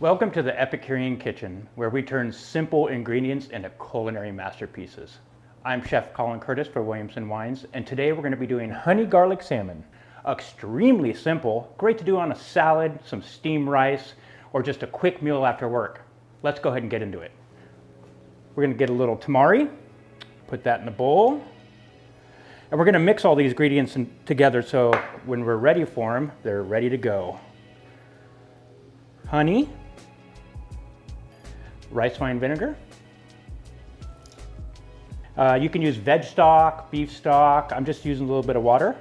Welcome to the Epicurean Kitchen, where we turn simple ingredients into culinary masterpieces. I'm Chef Colin Curtis for Williamson Wines, and today we're going to be doing honey garlic salmon. Extremely simple, great to do on a salad, some steamed rice, or just a quick meal after work. Let's go ahead and get into it. We're going to get a little tamari, put that in the bowl, and we're going to mix all these ingredients together so when we're ready for them, they're ready to go. Honey, rice wine vinegar. You can use veg stock, beef stock. I'm just using a little bit of water.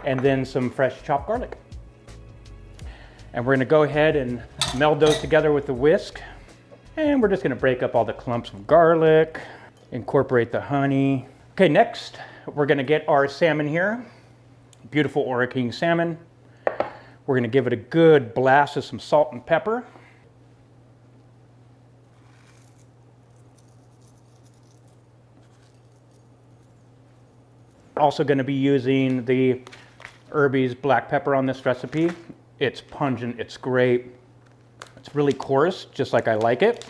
And then some fresh chopped garlic. And we're gonna go ahead and meld those together with the whisk. And we're just gonna break up all the clumps of garlic, incorporate the honey. Okay, next, we're gonna get our salmon here. Beautiful Ora King salmon. We're gonna give it a good blast of some salt and pepper. Also gonna be using the Irby's black pepper on this recipe. It's pungent, it's great. It's really coarse, just like I like it.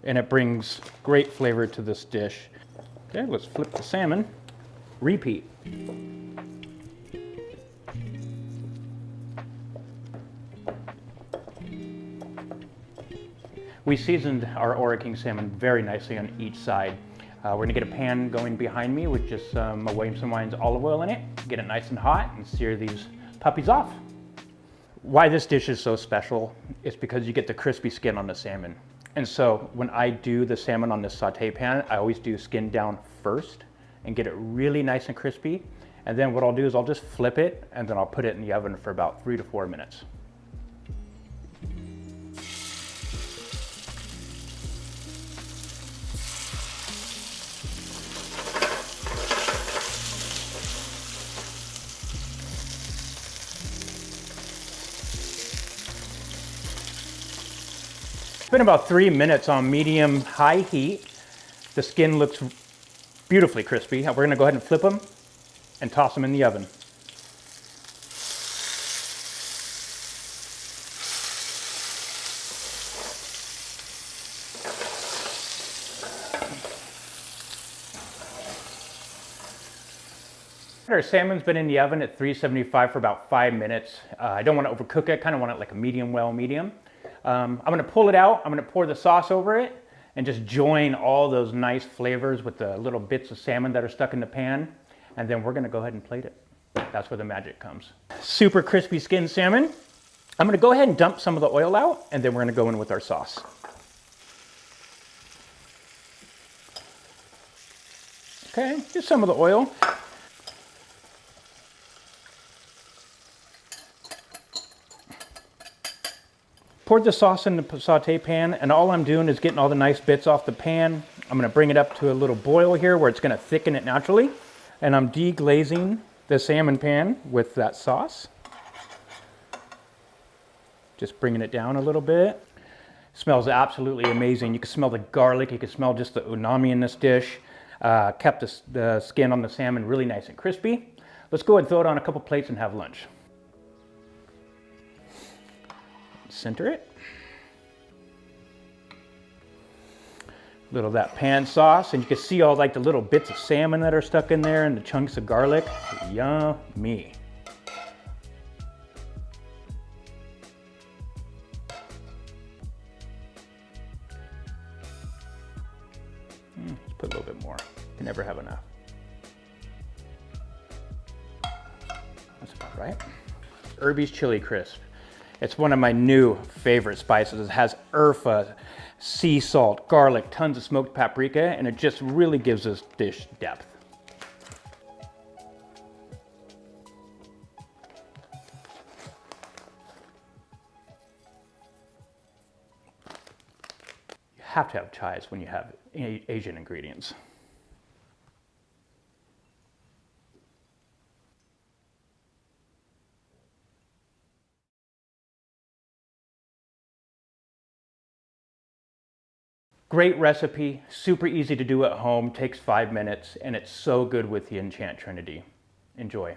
And it brings great flavor to this dish. Okay, let's flip the salmon. Repeat. We seasoned our Ora King salmon very nicely on each side. We're gonna get a pan going behind me with just some Williamson Wines olive oil in it, get it nice and hot, and sear these puppies off. Why this dish is so special is because you get the crispy skin on the salmon. And so when I do the salmon on this saute pan, I always do skin down first and get it really nice and crispy. And then what I'll do is I'll just flip it and then I'll put it in the oven for about 3 to 4 minutes. It's been about 3 minutes on medium-high heat. The skin looks beautifully crispy. We're gonna go ahead and flip them and toss them in the oven. Our salmon's been in the oven at 375 for about 5 minutes. I don't want to overcook it, kind of want it like a medium well medium. I'm gonna pull it out, I'm gonna pour the sauce over it and just join all those nice flavors with the little bits of salmon that are stuck in the pan. And then we're gonna go ahead and plate it. That's where the magic comes. Super crispy skinned salmon. I'm gonna go ahead and dump some of the oil out and then we're gonna go in with our sauce. Okay, just some of the oil. Poured the sauce in the saute pan, and all I'm doing is getting all the nice bits off the pan. I'm gonna bring it up to a little boil here where it's gonna thicken it naturally. And I'm deglazing the salmon pan with that sauce. Just bringing it down a little bit. Smells absolutely amazing. You can smell the garlic, you can smell just the umami in this dish. Kept the skin on the salmon really nice and crispy. Let's go ahead and throw it on a couple plates and have lunch. Center it. A little of that pan sauce, and you can see all like the little bits of salmon that are stuck in there and the chunks of garlic. Yummy. Let's put a little bit more. You can never have enough. That's about right. Irby's chili crisp. It's one of my new favorite spices. It has urfa, sea salt, garlic, tons of smoked paprika, and it just really gives this dish depth. You have to have chives when you have Asian ingredients. Great recipe, super easy to do at home, takes 5 minutes, and it's so good with the Enchant Trinity. Enjoy.